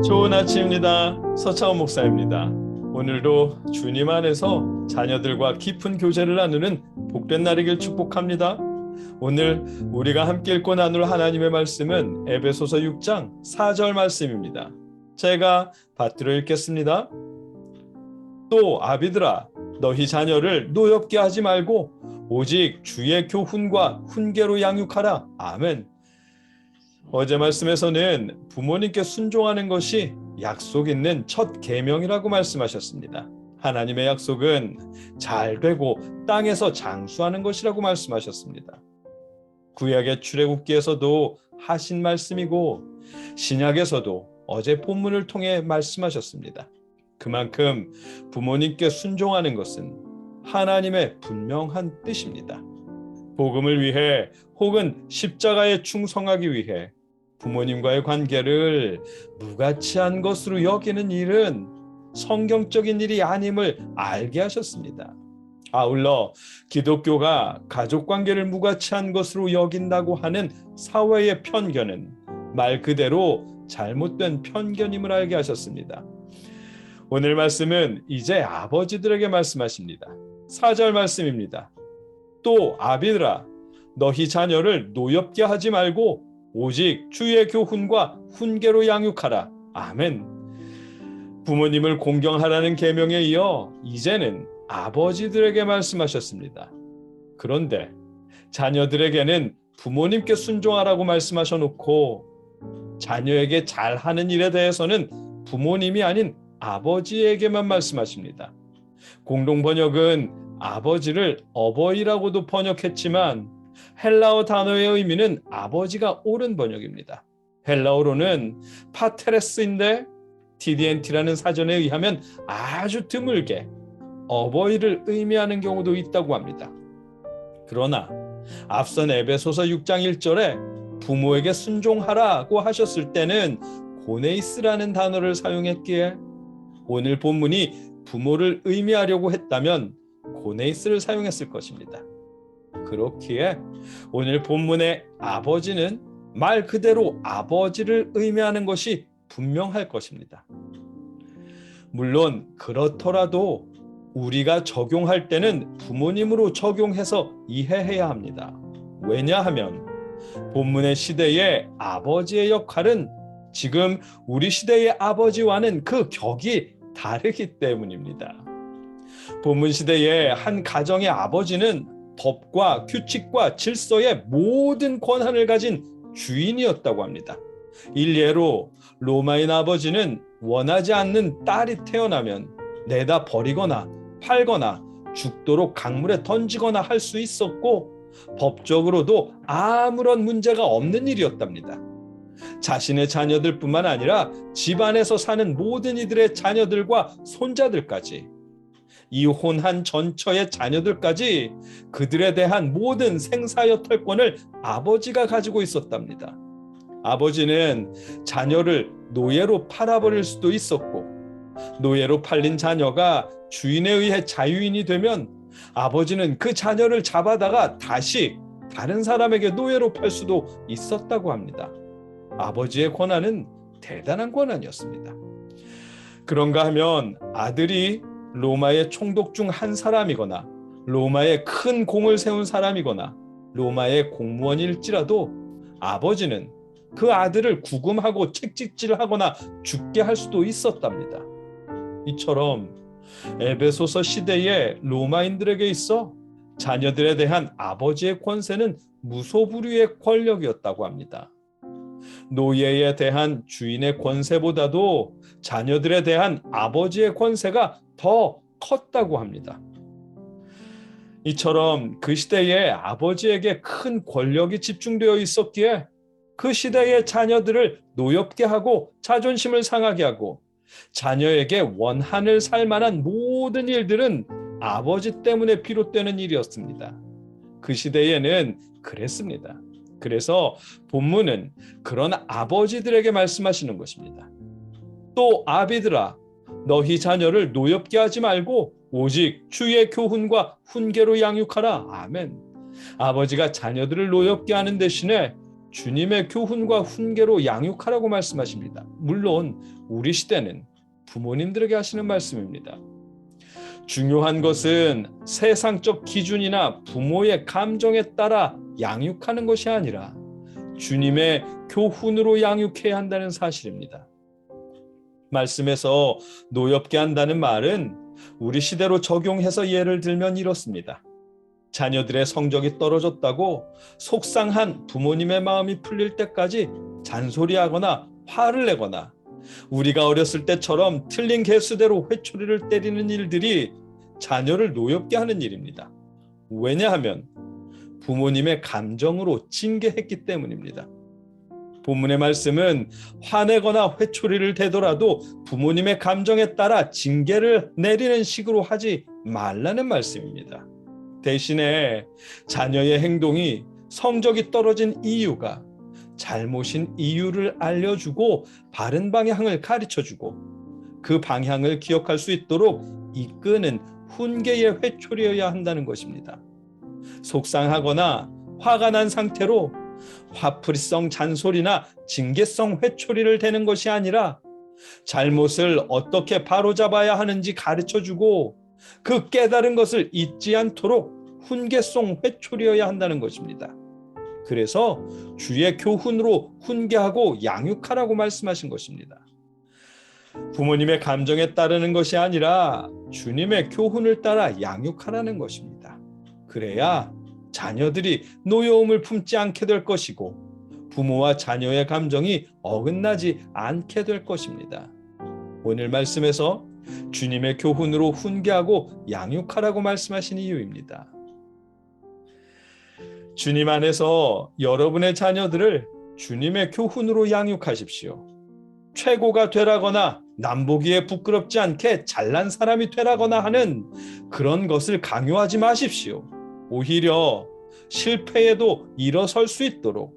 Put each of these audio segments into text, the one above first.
좋은 아침입니다. 서창원 목사입니다. 오늘도 주님 안에서 자녀들과 깊은 교제를 나누는 복된 날이길 축복합니다. 오늘 우리가 함께 읽고 나눌 하나님의 말씀은 에베소서 6장 4절 말씀입니다. 제가 받들어 읽겠습니다. 또 아비들아, 너희 자녀를 노엽게 하지 말고 오직 주의 교훈과 훈계로 양육하라. 아멘. 어제 말씀에서는 부모님께 순종하는 것이 약속 있는 첫 계명이라고 말씀하셨습니다. 하나님의 약속은 잘 되고 땅에서 장수하는 것이라고 말씀하셨습니다. 구약의 출애굽기에서도 하신 말씀이고 신약에서도 어제 본문을 통해 말씀하셨습니다. 그만큼 부모님께 순종하는 것은 하나님의 분명한 뜻입니다. 복음을 위해 혹은 십자가에 충성하기 위해 부모님과의 관계를 무가치한 것으로 여기는 일은 성경적인 일이 아님을 알게 하셨습니다. 아울러 기독교가 가족관계를 무가치한 것으로 여긴다고 하는 사회의 편견은 말 그대로 잘못된 편견임을 알게 하셨습니다. 오늘 말씀은 이제 아버지들에게 말씀하십니다. 4절 말씀입니다. 또 아비들아, 너희 자녀를 노엽게 하지 말고 오직 주의 교훈과 훈계로 양육하라. 아멘. 부모님을 공경하라는 계명에 이어 이제는 아버지들에게 말씀하셨습니다. 그런데 자녀들에게는 부모님께 순종하라고 말씀하셔놓고 자녀에게 잘하는 일에 대해서는 부모님이 아닌 아버지에게만 말씀하십니다. 공동번역은 아버지를 어버이라고도 번역했지만 헬라어 단어의 의미는 아버지가 옳은 번역입니다. 헬라어로는 파테레스인데 TDNT라는 사전에 의하면 아주 드물게 어버이를 의미하는 경우도 있다고 합니다. 그러나 앞선 에베소서 6장 1절에 부모에게 순종하라고 하셨을 때는 고네이스라는 단어를 사용했기에 오늘 본문이 부모를 의미하려고 했다면 고네이스를 사용했을 것입니다. 그렇기에 오늘 본문의 아버지는 말 그대로 아버지를 의미하는 것이 분명할 것입니다. 물론 그렇더라도 우리가 적용할 때는 부모님으로 적용해서 이해해야 합니다. 왜냐하면 본문의 시대의 아버지의 역할은 지금 우리 시대의 아버지와는 그 격이 다르기 때문입니다. 본문 시대의 한 가정의 아버지는 법과 규칙과 질서의 모든 권한을 가진 주인이었다고 합니다. 일례로 로마인 아버지는 원하지 않는 딸이 태어나면 내다 버리거나 팔거나 죽도록 강물에 던지거나 할 수 있었고 법적으로도 아무런 문제가 없는 일이었답니다. 자신의 자녀들뿐만 아니라 집안에서 사는 모든 이들의 자녀들과 손자들까지 이혼한 전처의 자녀들까지 그들에 대한 모든 생사여탈권을 아버지가 가지고 있었답니다. 아버지는 자녀를 노예로 팔아버릴 수도 있었고 노예로 팔린 자녀가 주인에 의해 자유인이 되면 아버지는 그 자녀를 잡아다가 다시 다른 사람에게 노예로 팔 수도 있었다고 합니다. 아버지의 권한은 대단한 권한이었습니다. 그런가 하면 아들이 로마의 총독 중 한 사람이거나 로마에 큰 공을 세운 사람이거나 로마의 공무원일지라도 아버지는 그 아들을 구금하고 채찍질하거나 죽게 할 수도 있었답니다. 이처럼 에베소서 시대의 로마인들에게 있어 자녀들에 대한 아버지의 권세는 무소불위의 권력이었다고 합니다. 노예에 대한 주인의 권세보다도 자녀들에 대한 아버지의 권세가 더 컸다고 합니다. 이처럼 그 시대에 아버지에게 큰 권력이 집중되어 있었기에 그 시대의 자녀들을 노엽게 하고 자존심을 상하게 하고 자녀에게 원한을 살 만한 모든 일들은 아버지 때문에 비롯되는 일이었습니다. 그 시대에는 그랬습니다. 그래서 본문은 그런 아버지들에게 말씀하시는 것입니다. 또 아비들아, 너희 자녀를 노엽게 하지 말고 오직 주의 교훈과 훈계로 양육하라. 아멘. 아버지가 자녀들을 노엽게 하는 대신에 주님의 교훈과 훈계로 양육하라고 말씀하십니다. 물론 우리 시대는 부모님들에게 하시는 말씀입니다. 중요한 것은 세상적 기준이나 부모의 감정에 따라 양육하는 것이 아니라 주님의 교훈으로 양육해야 한다는 사실입니다. 말씀에서 노엽게 한다는 말은 우리 시대로 적용해서 예를 들면 이렇습니다. 자녀들의 성적이 떨어졌다고 속상한 부모님의 마음이 풀릴 때까지 잔소리하거나 화를 내거나 우리가 어렸을 때처럼 틀린 개수대로 회초리를 때리는 일들이 자녀를 노엽게 하는 일입니다. 왜냐하면 부모님의 감정으로 징계했기 때문입니다. 본문의 말씀은 화내거나 회초리를 대더라도 부모님의 감정에 따라 징계를 내리는 식으로 하지 말라는 말씀입니다. 대신에 자녀의 행동이 성적이 떨어진 이유가 잘못인 이유를 알려주고 바른 방향을 가르쳐주고 그 방향을 기억할 수 있도록 이끄는 훈계의 회초리여야 한다는 것입니다. 속상하거나 화가 난 상태로 화풀이성 잔소리나 징계성 회초리를 대는 것이 아니라 잘못을 어떻게 바로잡아야 하는지 가르쳐주고 그 깨달은 것을 잊지 않도록 훈계성 회초리여야 한다는 것입니다. 그래서 주의 교훈으로 훈계하고 양육하라고 말씀하신 것입니다. 부모님의 감정에 따르는 것이 아니라 주님의 교훈을 따라 양육하라는 것입니다. 그래야 자녀들이 노여움을 품지 않게 될 것이고 부모와 자녀의 감정이 어긋나지 않게 될 것입니다. 오늘 말씀에서 주님의 교훈으로 훈계하고 양육하라고 말씀하신 이유입니다. 주님 안에서 여러분의 자녀들을 주님의 교훈으로 양육하십시오. 최고가 되라거나 남보기에 부끄럽지 않게 잘난 사람이 되라거나 하는 그런 것을 강요하지 마십시오. 오히려 실패에도 일어설 수 있도록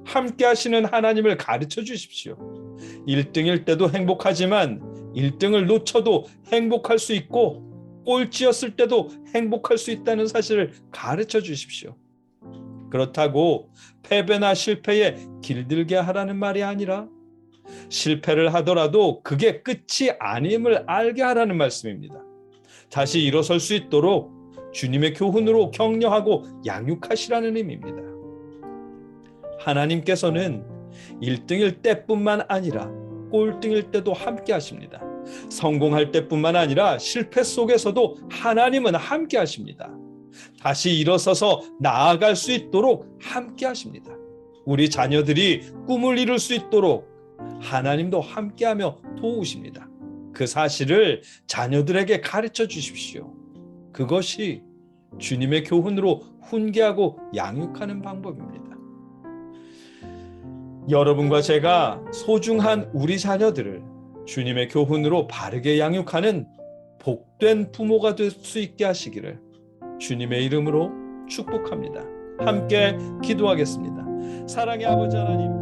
함께 하시는 하나님을 가르쳐 주십시오. 1등일 때도 행복하지만 1등을 놓쳐도 행복할 수 있고 꼴찌였을 때도 행복할 수 있다는 사실을 가르쳐 주십시오. 그렇다고 패배나 실패에 길들게 하라는 말이 아니라 실패를 하더라도 그게 끝이 아님을 알게 하라는 말씀입니다. 다시 일어설 수 있도록 주님의 교훈으로 격려하고 양육하시라는 의미입니다. 하나님께서는 1등일 때뿐만 아니라 꼴등일 때도 함께 하십니다. 성공할 때뿐만 아니라 실패 속에서도 하나님은 함께 하십니다. 다시 일어서서 나아갈 수 있도록 함께 하십니다. 우리 자녀들이 꿈을 이룰 수 있도록 하나님도 함께하며 도우십니다. 그 사실을 자녀들에게 가르쳐 주십시오. 그것이 주님의 교훈으로 훈계하고 양육하는 방법입니다. 여러분과 제가 소중한 우리 자녀들을 주님의 교훈으로 바르게 양육하는 복된 부모가 될 수 있게 하시기를 주님의 이름으로 축복합니다. 함께 기도하겠습니다. 사랑의 아버지 하나님,